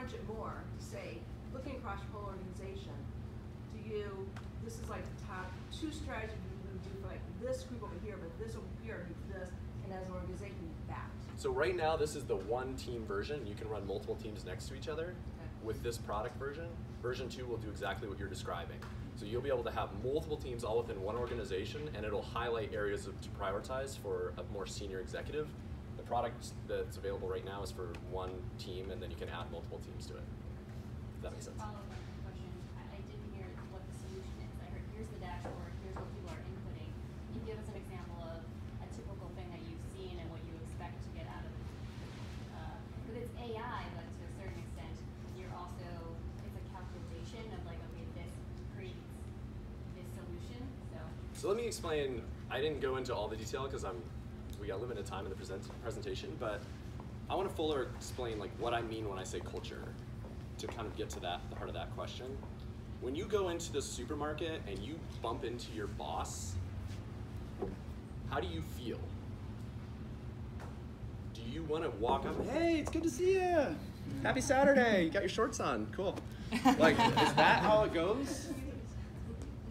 crunch it more to say, looking across your whole organization, this is like the top 2 strategies we would do for like this group over here, but this over here needs this, and as an organization needs that. So right now, this is the one team version. You can run multiple teams next to each other. Okay. With this product version. Version 2 will do exactly what you're describing. So you'll be able to have multiple teams all within one organization, and it'll highlight areas to prioritize for a more senior executive. The product that's available right now is for one team, and then you can add multiple teams to it. If that makes sense. Follow-up question. I didn't hear what the solution is. I heard here's the dashboard, here's what people are inputting. Can you give us an example of a typical thing that you've seen and what you expect to get out of it? Because it's AI, but to a certain extent, it's a calculation of like, okay, this creates this solution. So let me explain. I didn't go into all the detail because we got limited time in the presentation, but I want to fuller explain like what I mean when I say culture to kind of get to the heart of that question. When you go into the supermarket and you bump into your boss, how do you feel? Do you want to walk up, hey, it's good to see you. Happy Saturday, you got your shorts on, cool. Like, is that how it goes?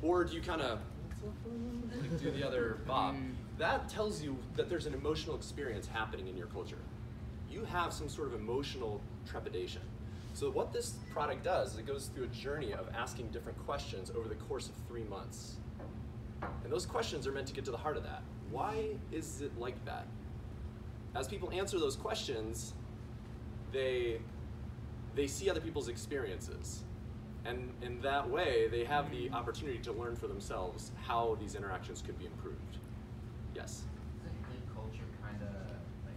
Or do you kind of like, do the other bob? That tells you that there's an emotional experience happening in your culture. You have some sort of emotional trepidation. So what this product does is it goes through a journey of asking different questions over the course of 3 months. And those questions are meant to get to the heart of that. Why is it like that? As people answer those questions, they see other people's experiences. And in that way, they have the opportunity to learn for themselves how these interactions could be improved. Yes? Is a good culture kind of like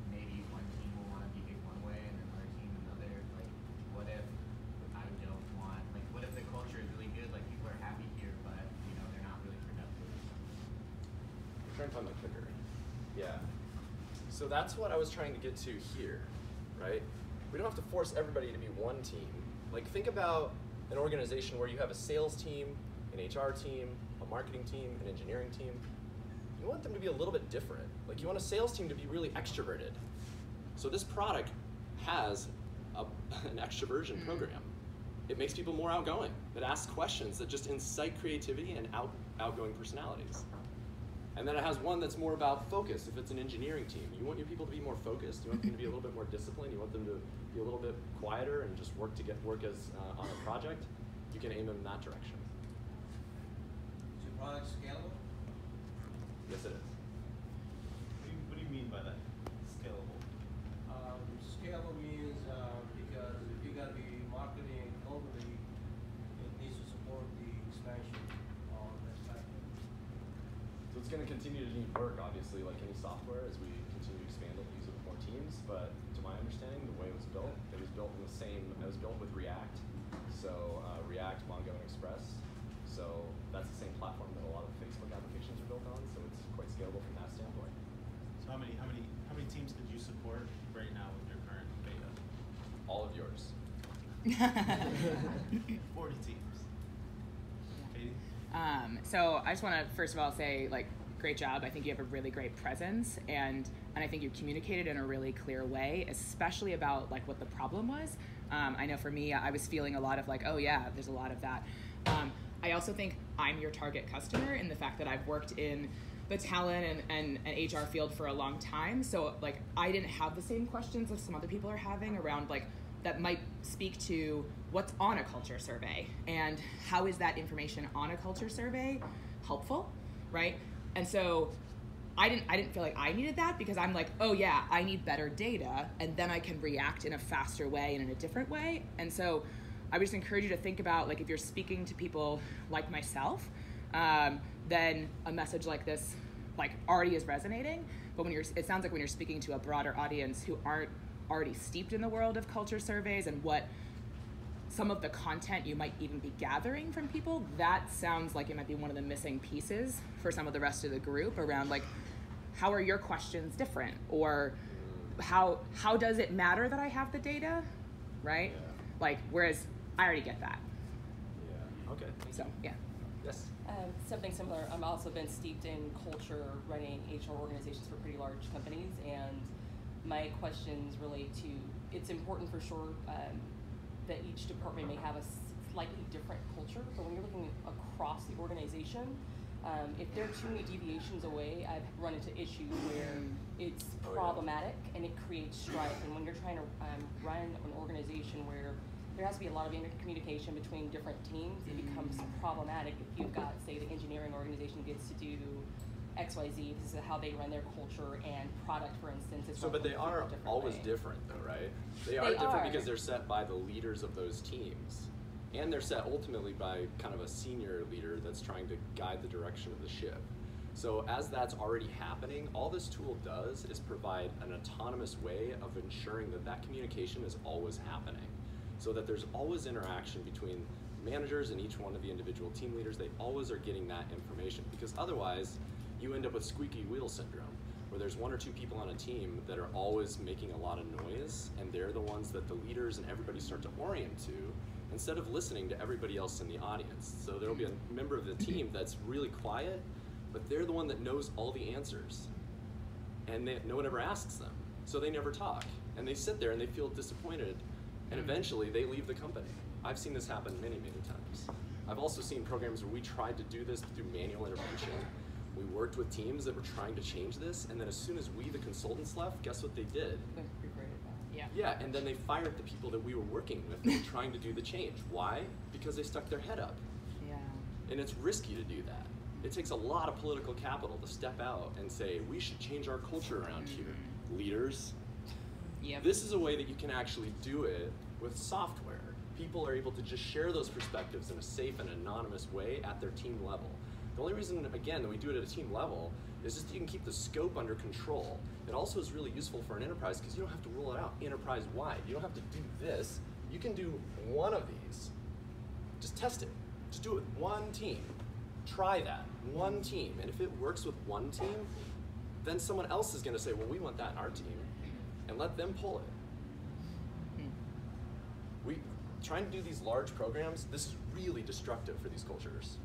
maybe one team will want to behave one way and another team another? Like, what if I don't want, like, what if the culture is really good, like people are happy here, but they're not really productive? I'm trying to find my clicker. Yeah. So that's what I was trying to get to here, right? We don't have to force everybody to be one team. Like, think about an organization where you have a sales team, an HR team, a marketing team, an engineering team. You want them to be a little bit different. Like, you want a sales team to be really extroverted. So this product has an extroversion program. It makes people more outgoing. It asks questions that just incite creativity and outgoing personalities. And then it has one that's more about focus. If it's an engineering team, you want your people to be more focused. You want them to be a little bit more disciplined. You want them to be a little bit quieter and just work as on a project. You can aim them in that direction. Is your product scalable? Yes, it is. What do you mean by that? Scalable? Scalable means because if you got to be marketing globally, it needs to support the expansion on that platform. So it's going to continue to need work, obviously, like any software, as we continue to expand it and use it with more teams. But to my understanding, the way it was built in the same. It was built with React, so React, Mongo, and Express. So that's the same platform that a lot of Facebook applications are built on. So it's quite scalable from that standpoint. So how many teams could you support right now with your current beta? All of yours. 40 teams. Katie? So I just want to first of all say, like, great job. I think you have a really great presence, and I think you communicated in a really clear way, especially about like what the problem was. I know for me, I was feeling a lot of like, oh yeah, there's a lot of that. I also think I'm your target customer in the fact that I've worked in the talent and HR field for a long time. So like, I didn't have the same questions that some other people are having around like, that might speak to what's on a culture survey and how is that information on a culture survey helpful, right? And so I didn't feel like I needed that because I'm like, oh yeah, I need better data and then I can react in a faster way and in a different way. And so I would just encourage you to think about, like, if you're speaking to people like myself, then a message like this like already is resonating. But it sounds like when you're speaking to a broader audience who aren't already steeped in the world of culture surveys and what some of the content you might even be gathering from people, that sounds like it might be one of the missing pieces for some of the rest of the group around like, how are your questions different? Or how does it matter that I have the data, right? Yeah. Like, whereas I already get that. Yeah. Okay. So, yeah. Yes. Something similar. I've also been steeped in culture, running HR organizations for pretty large companies, and my questions relate to, it's important for sure that each department may have a slightly different culture, but when you're looking across the organization, if there are too many deviations away, I've run into issues where it's problematic and it creates strife. And when you're trying to run an organization where there has to be a lot of communication between different teams, it becomes problematic if you've got, say, the engineering organization gets to do XYZ, this is how they run their culture and product, for instance. Is So, but they are always way. different, though, right? They are different because they're set by the leaders of those teams. And they're set ultimately by kind of a senior leader that's trying to guide the direction of the ship. So as that's already happening, all this tool does is provide an autonomous way of ensuring that that communication is always happening. So that there's always interaction between managers and each one of the individual team leaders. They always are getting that information, because otherwise you end up with squeaky wheel syndrome, where there's one or two people on a team that are always making a lot of noise, and they're the ones that the leaders and everybody start to orient to, instead of listening to everybody else in the audience. So there'll be a member of the team that's really quiet, but they're the one that knows all the answers, and no one ever asks them, so they never talk, and they sit there and they feel disappointed, and eventually they leave the company. I've seen this happen many, many times. I've also seen programs where we tried to do this through manual intervention. We worked with teams that were trying to change this, and then as soon as we, the consultants, left, guess what they did? Yeah. Yeah, and then they fired the people that we were working with that were trying to do the change. Why? Because they stuck their head up. Yeah. And it's risky to do that. It takes a lot of political capital to step out and say, we should change our culture around here. Leaders, Yep. this is a way that you can actually do it with software. People are able to just share those perspectives in a safe and anonymous way at their team level. The only reason, again, that we do it at a team level is just you can keep the scope under control. It also is really useful for an enterprise because you don't have to roll it out enterprise-wide. You don't have to do this. You can do one of these. Just test it. Just do it with one team. Try that, one team. And if it works with one team, then someone else is gonna say, well, we want that in our team, and let them pull it. We trying to do these large programs, this is really destructive for these cultures.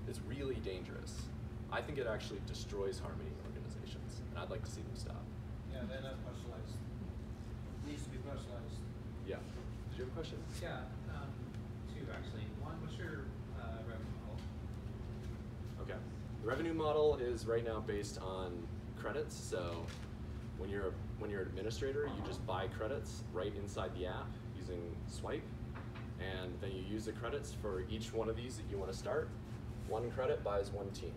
It's really dangerous. I think it actually destroys harmony in organizations, and I'd like to see them stop. Yeah, they're not personalized. Needs to be personalized. Yeah. Did you have a question? Yeah, two actually. One, what's your revenue model? Okay. The revenue model is right now based on credits. So when you're an administrator, you just buy credits right inside the app using Swipe, and then you use the credits for each one of these that you want to start. One credit buys one team.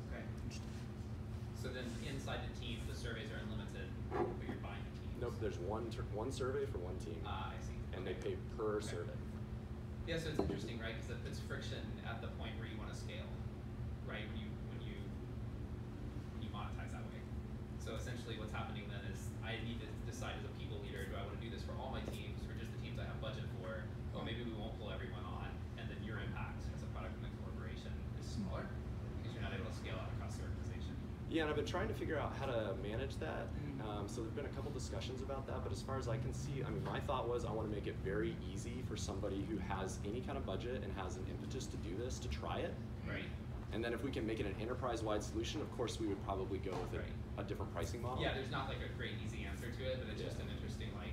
Okay. So then inside the team, the surveys are unlimited, but you're buying the teams. Nope, there's one survey for one team, I see. and Okay. they pay per survey. Yeah, so it's interesting, right? Because it puts friction at the point where you want to scale, right? When you monetize that way. So essentially, what's happening then is I need to decide as a people leader: do I want to do this for all my teams, or just the teams I have budget for? Oh, maybe we won't pull everyone on, and then your impact as a product mix corporation is smaller because you're not able to scale out across the organization. Yeah, and I've been trying to figure out how to manage that. So there've been a couple discussions about that, but as far as I can see, I mean, my thought was I want to make it very easy for somebody who has any kind of budget and has an impetus to do this to try it. Right. And then if we can make it an enterprise-wide solution, of course we would probably go with a different pricing model. Yeah, there's not like a great easy answer to it, but it's just an interesting like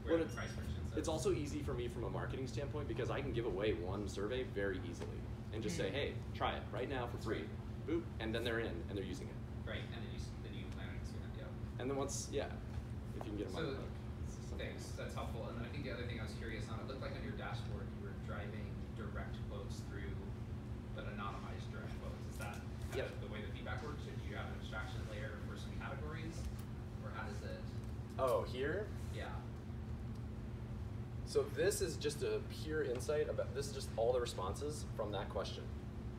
Well, where the price friction sits. It's also easy for me from a marketing standpoint because I can give away one survey very easily and just say, hey, try it right now for free. Boop, and then they're in and they're using it. Right, and then you plan on using it, yeah. And then once, if you can get them on the So, hook. it's something thanks, else. that's helpful. And then I think the other thing I was curious on, it looked like on your dashboard you were driving direct quotes through, but anonymized direct quotes. Is that kind Yep. of the way the feedback works, or do you have an abstraction layer for some categories, or how does it? Oh, here? Yeah. So this is just a pure insight about, this is just all the responses from that question.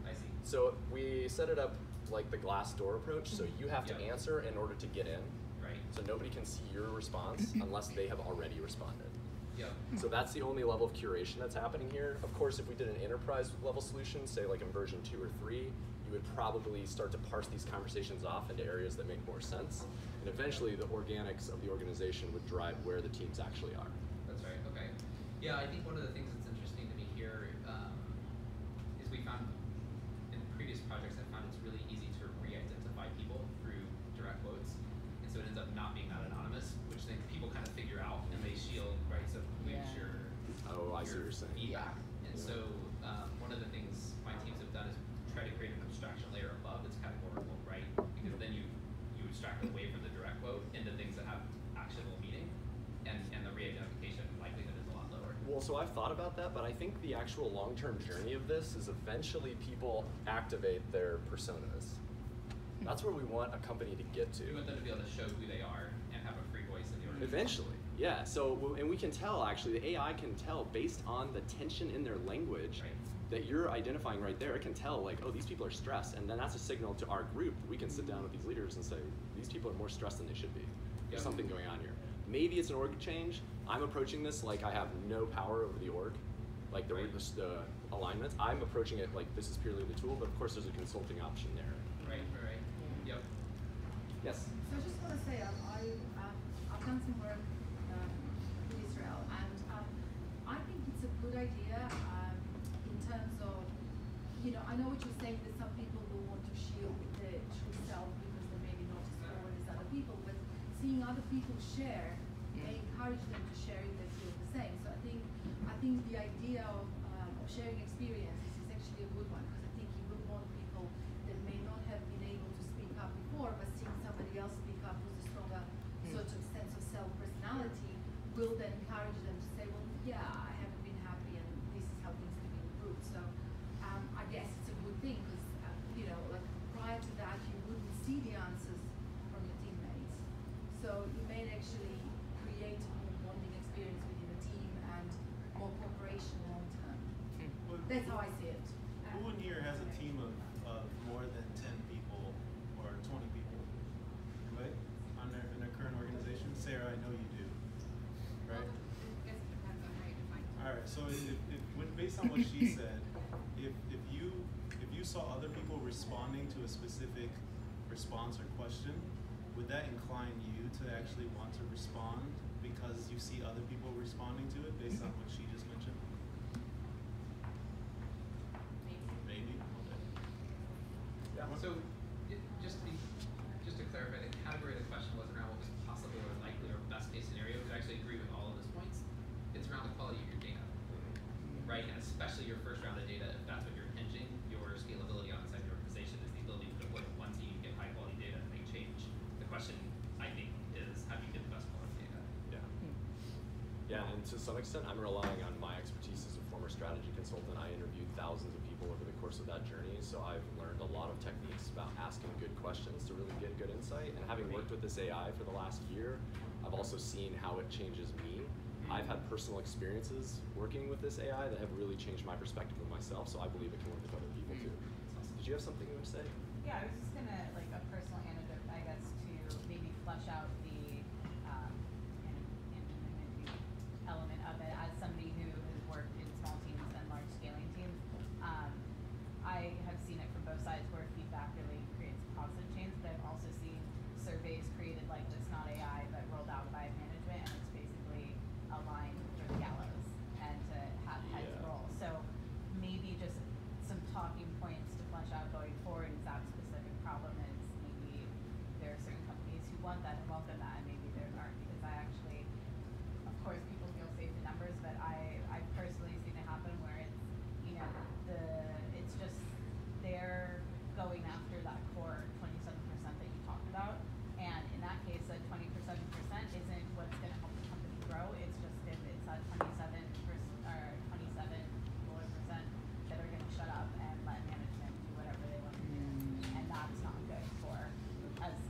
I see. So we set it up like the glass door approach, so you have to Yep. answer in order to get in. Right. So nobody can see your response unless they have already responded. Yep. So that's the only level of curation that's happening here. Of course, if we did an enterprise level solution, say like in version 2 or 3, you would probably start to parse these conversations off into areas that make more sense. And eventually the organics of the organization would drive where the teams actually are. That's right. Okay. Yeah, I think one of the things that's interesting to me here is we found in previous projects, I found it's really easy to re-identify people through direct quotes, and so it ends up not being that anonymous, which then people kind of figure out and they shield, right? So we well, so I've thought about that, but I think the actual long-term journey of this is eventually people activate their personas. That's where we want a company to get to. You want them to be able to show who they are and have a free voice in the organization. Eventually, yeah. So, and we can tell, actually, the AI can tell based on the tension in their language that you're identifying right there. It can tell, like, oh, these people are stressed, and then that's a signal to our group. We can sit down with these leaders and say, these people are more stressed than they should be. There's something going on here. Maybe it's an org change. I'm approaching this like I have no power over the org, like the alignments. I'm approaching it like this is purely the tool, but of course there's a consulting option there. Right. Yep. Yes? So I just want to say, I've done some work in Israel, and I think it's a good idea in terms of, I know what you're saying, that some people will want to shield the true self because they maybe not as forward as other people, but seeing other people share may encourage them to share if they feel the same. So I think the idea of sharing experiences is actually a good one, because I think you would want people that may not have been able to speak up before, but seeing somebody else speak up with a stronger sort of sense of self-personality will then encourage them to say, well, yeah, I haven't been happy and this is how things can be improved. So I guess it's a good thing, because like prior to that you wouldn't see the answers from your teammates. So you may actually create a more bonding experience within the team and more cooperation long term. That's how I see it. Who in here has a team of more than 10 people or 20 people, right? In their current organization? Sarah, I know you do, right? I guess it depends on how you define it. All right, so based on what she said, if you saw other people responding to a specific response or question, would that incline you to actually want to respond because you see other people responding to it based on what she just mentioned? Maybe. Okay. Yeah. So, just to clarify, the category of the question wasn't around what was possible or likely or best case scenario, because I actually agree with all of those points. It's around the quality of your data, right? And especially your first round of data, if that's what you're hinging your scalability on inside your organization, is the ability to deploy one team, get high quality data, and make change. The question, I think, is how do you get the best quality data? Yeah, and to some extent, I'm relying on my expertise as a former strategy consultant. I interviewed thousands of people over the course of that journey, so I've learned a lot of techniques about asking good questions to really get good insight. And having worked with this AI for the last year, I've also seen how it changes me. I've had personal experiences working with this AI that have really changed my perspective of myself, so I believe it can work with other people too. Did you have something you would say? Yeah, I was just gonna, like, a personal anecdote, I guess, to maybe flesh out the anonymity element of it. As somebody who has worked in small teams and large scaling teams, I have seen it from both sides where feedback really creates positive change, but I've also seen surveys created like this, not AI, but rolled out by management, and it's basically a line for the gallows and to have heads roll. So maybe just some talking points to flesh out going forward is that specific problem is maybe there are certain companies who want that and welcome that, and maybe there aren't, because I actually, of course, people feel safe in numbers, but I've personally seen it happen where it's, it's just they're going after that core 27% that you talked about, and in that case, that 27% isn't what's going to help the company grow. It's just if it's that 27% that are going to shut up and let management do whatever they want to do, and that's not good for us.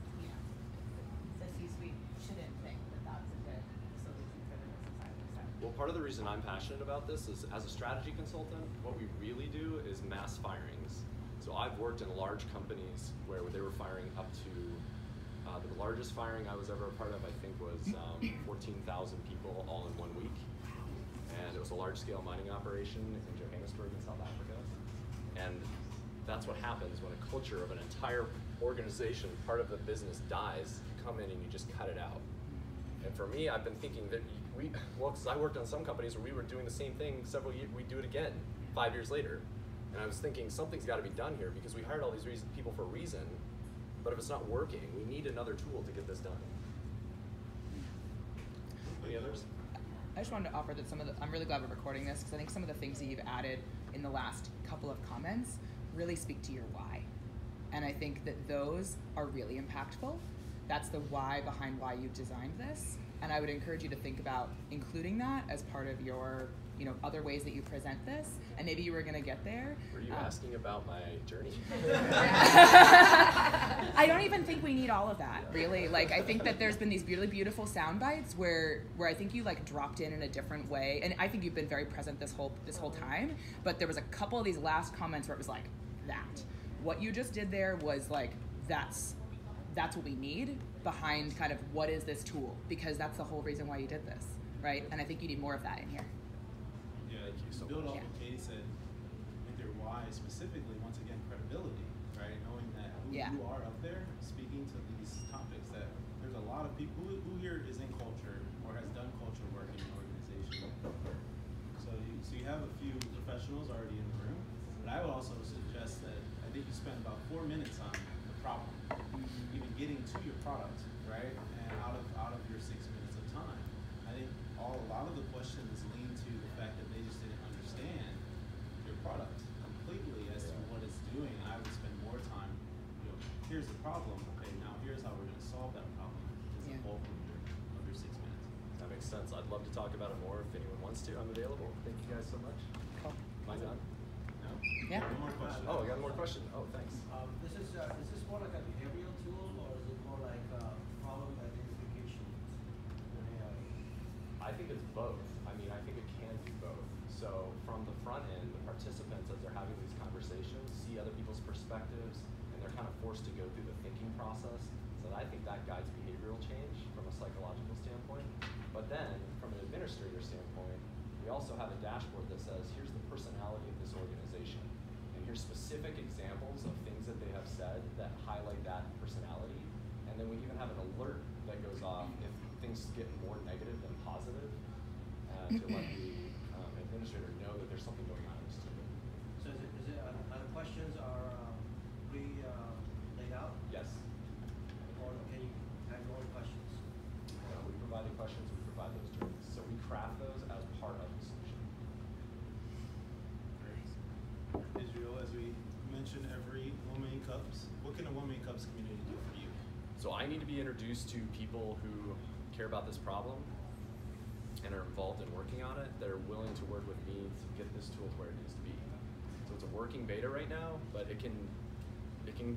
The C-suite shouldn't think that that's a good solution for the business either. So. Well, part of the reason I'm passionate about this is, as a strategy consultant, what we really do is mass firings. So I've worked in large companies where they were firing up to, the largest firing I was ever a part of, I think, was 14,000 people all in 1 week. And it was a large-scale mining operation in Johannesburg in South Africa. And that's what happens when a culture of an entire organization, part of the business, dies. You come in and you just cut it out. And for me, I've been thinking that because I worked on some companies where we were doing the same thing several years, we do it again 5 years later. And I was thinking something's got to be done here, because we hired all these people for a reason, but if it's not working, we need another tool to get this done. Any others? I just wanted to offer that I'm really glad we're recording this, because I think some of the things that you've added in the last couple of comments really speak to your why. And I think that those are really impactful. That's the why behind why you've designed this. And I would encourage you to think about including that as part of your, other ways that you present this. And maybe you were going to get there. Were you asking about my journey? I don't even think we need all of that, really. Like, I think that there's been these really beautiful sound bites where I think you like dropped in a different way. And I think you've been very present this whole time. But there was a couple of these last comments where it was like, that. What you just did there was like, that's what we need behind kind of what is this tool, because that's the whole reason why you did this, right? And I think you need more of that in here. Yeah, Thank you so build much. off what Katie said with your why specifically, once again, credibility, right? Knowing that who you are up there speaking to these topics, that there's a lot of people who here is in culture or has done culture work in an organization. So you have a few professionals already in the room, but I would also suggest that I think you spend about 4 minutes on the problem, even getting to your product, right? And out of your 6 minutes of time, I think a lot of the questions lean to the fact that they just didn't understand your product completely as to what it's doing. And I would spend more time, here's the problem. Okay, now here's how we're going to solve that problem. Is the bulk of your 6 minutes. That makes sense. I'd love to talk about it more if anyone wants to. I'm available. Thank you guys so much. Cool. Am I done? No? Yeah. One more question. Oh, I got one more question. Oh, thanks. Is this more like a behavioral tool, or is it more like problem identification in AI? I think it's both. I mean, I think it can be both. So from the front end, the participants, as they're having these conversations, see other people's perspectives, and they're kind of forced to go through the thinking process. So I think that guides behavioral change from a psychological standpoint. But then, from an administrator standpoint, we also have a dashboard that says, here's the personality of this organization. And here's specific examples of things that they have said that highlight that personality. And then we even have an alert that goes off if things get more negative than positive to let the administrator know that there's something going on in the student. So is it the questions are laid out? Yes. Or can you add more questions? We provide the questions, we provide those journeys. So we craft those as part of the solution. Israel, as we mentioned every 1 million cups, what can a 1 million cups community do for you? So I need to be introduced to people who care about this problem and are involved in working on it, that are willing to work with me to get this tool to where it needs to be. So it's a working beta right now, but it can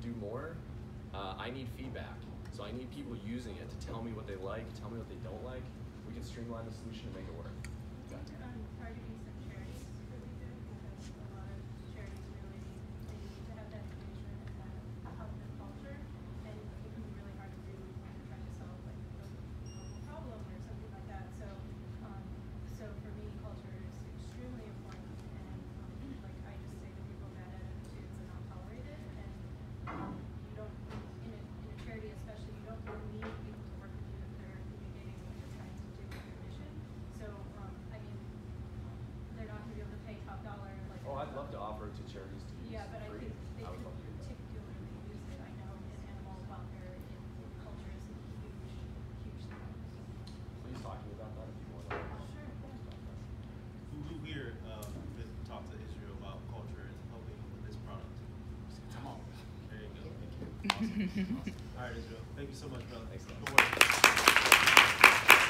do more. I need feedback. So I need people using it to tell me what they like, tell me what they don't like. We can streamline the solution and make it work. Targeting some charities really good, because a lot of charities really, they need to have that information and that help their culture, and it can be really hard to do when you're trying to solve like a problem or something like that. So for me, culture is extremely important, and like I just say to people, bad attitudes are not tolerated, and you don't in a charity especially, you don't need people to work with you if they're communicating what you're trying to do with your mission. So I mean, they're not going to be able to pay top dollar. Like Oh, I'd love to offer it to charities to use. yeah, but I free. think they I would could love to do that. particularly use it. I know in animal welfare, in culture is a huge thing. Please talk to me about that if you want to. Sure. Who here could talk to Israel about culture and helping with this product? Come on. There you go. Thank you. Awesome. All right, Israel. Thank you so much, brother. Thanks, man. Good work.